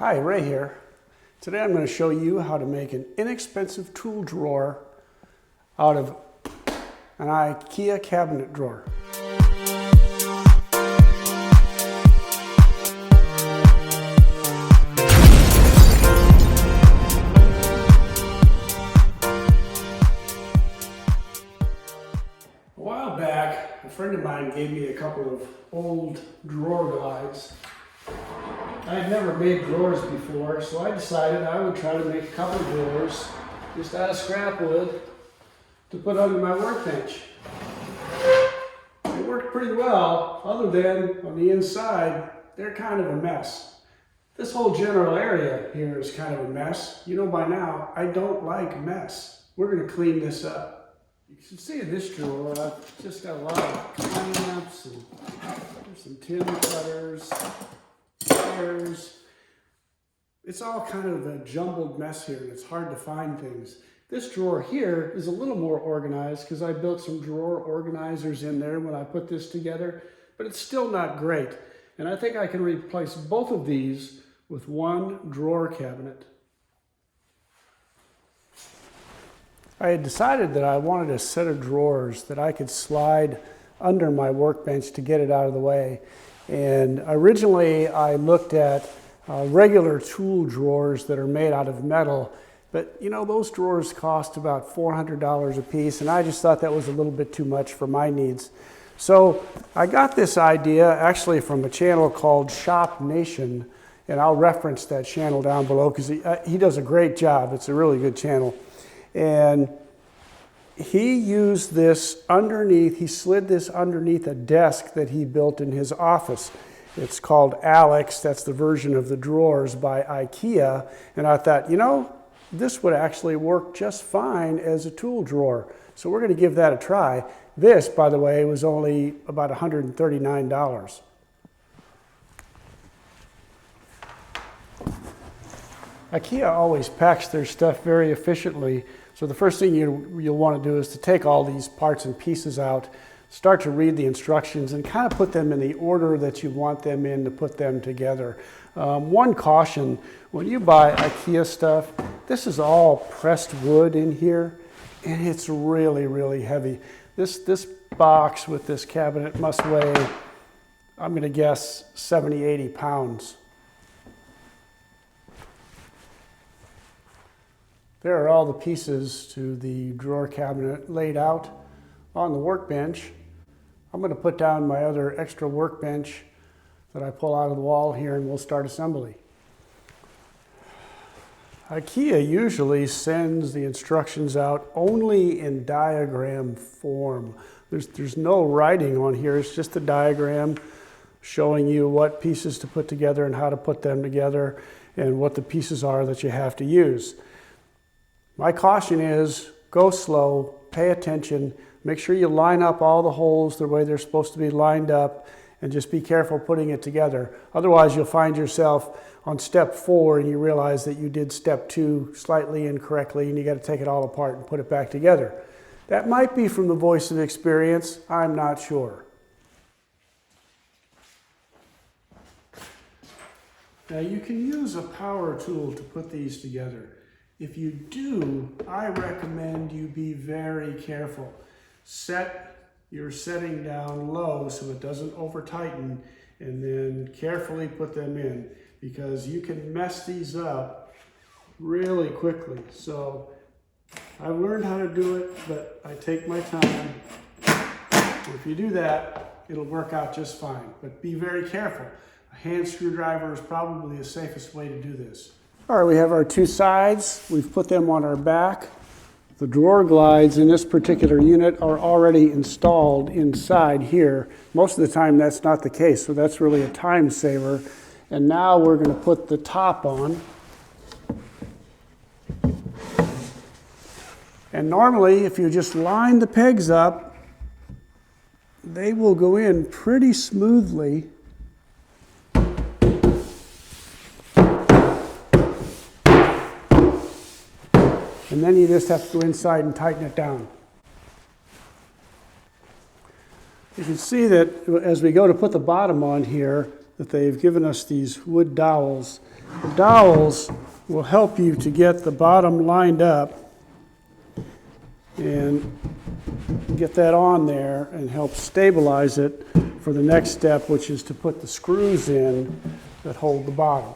Hi, Ray here. Today I'm going to show you how to make an inexpensive tool drawer out of an Ikea cabinet drawer. A while back, a friend of mine gave me a couple of old drawer glides. I had never made drawers before, so I decided I would try to make a couple of drawers just out of scrap wood to put under my workbench. It worked pretty well, other than on the inside, they're kind of a mess. This whole general area here is kind of a mess. You know by now, I don't like mess. We're going to clean this up. You can see in this drawer, I've just got a lot of clamps and there's some tin cutters. It's all kind of a jumbled mess here and it's hard to find things. This drawer here is a little more organized because I built some drawer organizers in there when I put this together, but it's still not great. And I think I can replace both of these with one drawer cabinet. I had decided that I wanted a set of drawers that I could slide under my workbench to get it out of the way. And originally I looked at regular tool drawers that are made out of metal, but you know, those drawers cost about $400 a piece, and I just thought that was a little bit too much for my needs. So I got this idea actually from a channel called Shop Nation, and I'll reference that channel down below because he does a great job. It's a really good channel. And he used this underneath, he slid this underneath a desk that he built in his office. It's called Alex, that's the version of the drawers by Ikea. And I thought, you know, this would actually work just fine as a tool drawer. So we're going to give that a try. This, by the way, was only about $139. Ikea always packs their stuff very efficiently. So the first thing you'll want to do is to take all these parts and pieces out, start to read the instructions and kind of put them in the order that you want them in to put them together. One caution, when you buy Ikea stuff, this is all pressed wood in here and it's really, really heavy. This box with this cabinet must weigh, I'm going to guess, 70, 80 pounds. There are all the pieces to the drawer cabinet laid out on the workbench. I'm going to put down my other extra workbench that I pull out of the wall here and we'll start assembly. Ikea usually sends the instructions out only in diagram form. There's no writing on here, it's just a diagram showing you what pieces to put together and how to put them together and what the pieces are that you have to use. My caution is go slow, pay attention, make sure you line up all the holes the way they're supposed to be lined up, and just be careful putting it together. Otherwise, you'll find yourself on step 4 and you realize that you did step 2 slightly incorrectly and you got to take it all apart and put it back together. That might be from the voice of experience, I'm not sure. Now you can use a power tool to put these together. If you do, I recommend you be very careful. Set your setting down low so it doesn't over tighten and then carefully put them in because you can mess these up really quickly. So I've learned how to do it, but I take my time. If you do that, it'll work out just fine, but be very careful. A hand screwdriver is probably the safest way to do this. All right, we have our two sides. We've put them on our back. The drawer glides in this particular unit are already installed inside here. Most of the time that's not the case, so that's really a time saver. And now we're going to put the top on. And normally, if you just line the pegs up, they will go in pretty smoothly. And then you just have to go inside and tighten it down. You can see that as we go to put the bottom on here, that they've given us these wood dowels. The dowels will help you to get the bottom lined up and get that on there and help stabilize it for the next step, which is to put the screws in that hold the bottom.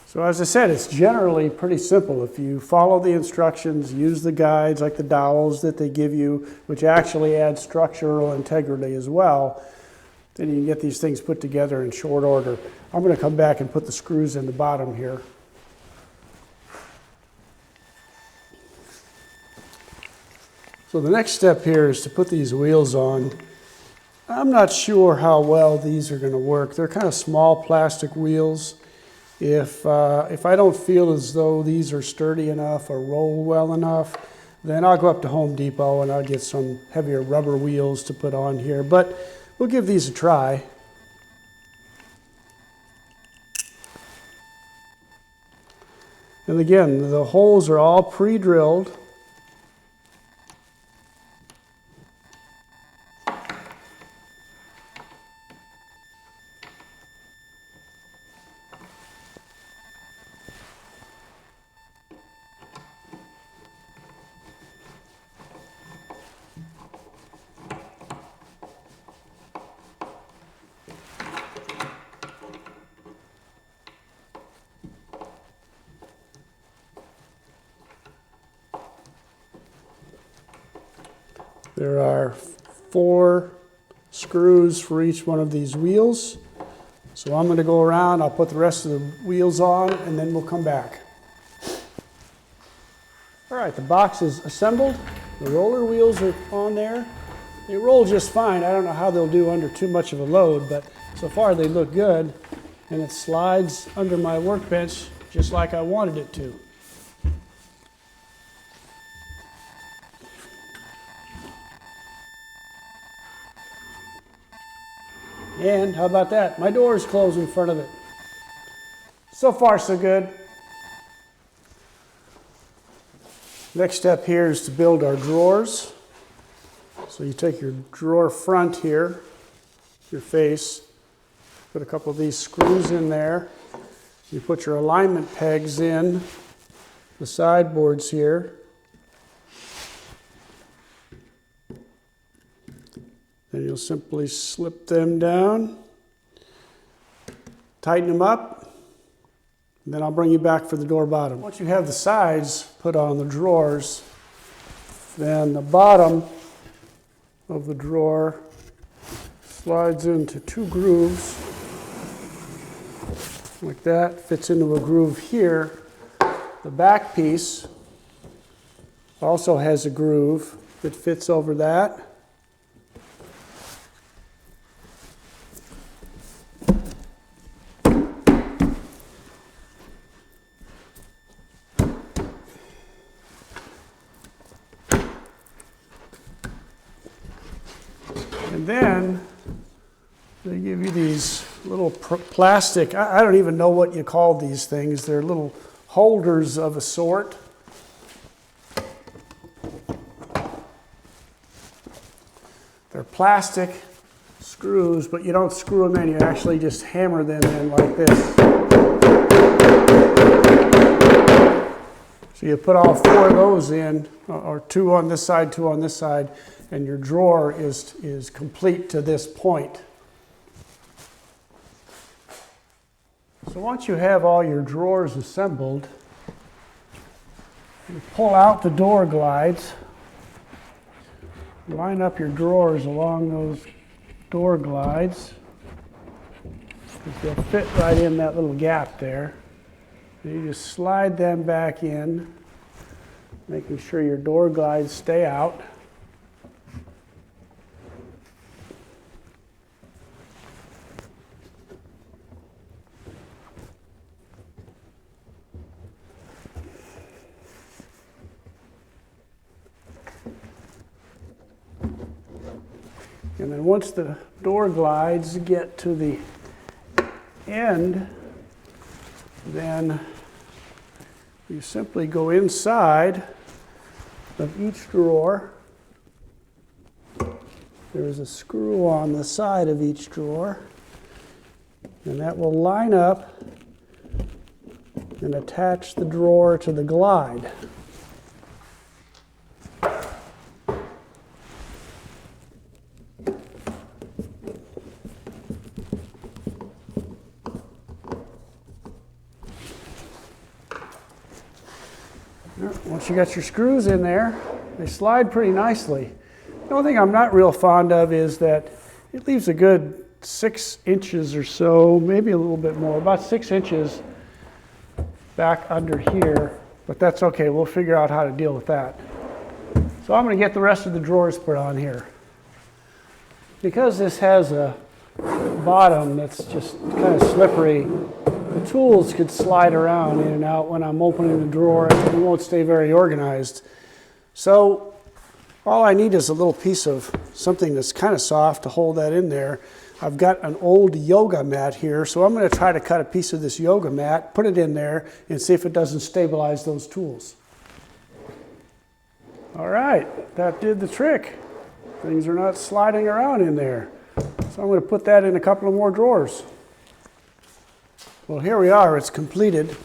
So as I said, it's generally pretty simple. If you follow the instructions, use the guides like the dowels that they give you, which actually add structural integrity as well, then you can get these things put together in short order. I'm going to come back and put the screws in the bottom here. So the next step here is to put these wheels on. I'm not sure how well these are going to work. They're kind of small plastic wheels. If I don't feel as though these are sturdy enough or roll well enough, then I'll go up to Home Depot and I'll get some heavier rubber wheels to put on here. But we'll give these a try. And again, the holes are all pre-drilled. There are 4 screws for each one of these wheels. So I'm going to go around, I'll put the rest of the wheels on, and then we'll come back. All right, the box is assembled. The roller wheels are on there. They roll just fine. I don't know how they'll do under too much of a load, but so far they look good. And it slides under my workbench just like I wanted it to. And how about that? My door is closed in front of it. So far, so good. Next step here is to build our drawers. So you take your drawer front here, your face, put a couple of these screws in there. You put your alignment pegs in the sideboards here. Then you'll simply slip them down, tighten them up, and then I'll bring you back for the door bottom. Once you have the sides put on the drawers, then the bottom of the drawer slides into 2 grooves, like that, fits into a groove here. The back piece also has a groove that fits over that. And then they give you these little plastic, I don't even know what you call these things. They're little holders of a sort. They're plastic screws, but you don't screw them in. You actually just hammer them in like this. So you put all 4 of those in, or 2 on this side, 2 on this side, and your drawer is complete to this point. So once you have all your drawers assembled, you pull out the door glides, line up your drawers along those door glides. They'll fit right in that little gap there. And you just slide them back in, making sure your door glides stay out. And then once the door glides get to the end, then You simply go inside of each drawer. There's a screw on the side of each drawer, and that will line up and attach the drawer to the glide. Once you got your screws in there, they slide pretty nicely. The only thing I'm not real fond of is that it leaves a good 6 inches or so, maybe a little bit more, about 6 inches back under here, but that's okay. We'll figure out how to deal with that. So I'm going to get the rest of the drawers put on here. Because this has a bottom that's just kind of slippery, the tools could slide around in and out when I'm opening the drawer and it won't stay very organized. So all I need is a little piece of something that's kind of soft to hold that in there. I've got an old yoga mat here, so I'm going to try to cut a piece of this yoga mat, put it in there, and see if it doesn't stabilize those tools. All right, that did the trick. Things are not sliding around in there. So I'm going to put that in a couple of more drawers. Well, here we are, it's completed.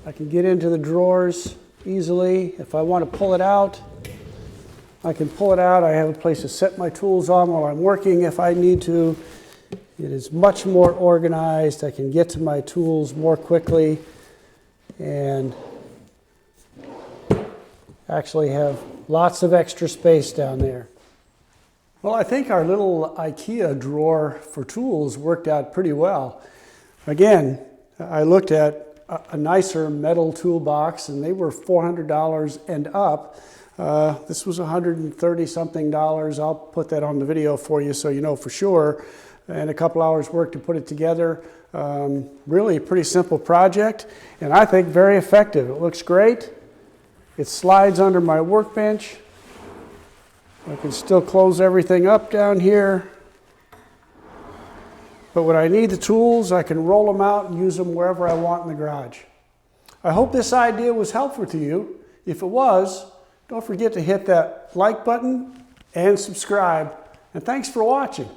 I can get into the drawers easily. If I want to pull it out, I can pull it out. I have a place to set my tools on while I'm working if I need to. It is much more organized. I can get to my tools more quickly and actually have lots of extra space down there. Well, I think our little Ikea drawer for tools worked out pretty well. Again, I looked at a nicer metal toolbox and they were $400 and up. This was $130 something. I'll put that on the video for you so you know for sure. And a couple hours work to put it together. Really a pretty simple project and I think very effective. It looks great. It slides under my workbench. I can still close everything up down here. But when I need the tools, I can roll them out and use them wherever I want in the garage. I hope this idea was helpful to you. If it was, don't forget to hit that like button and subscribe. And thanks for watching.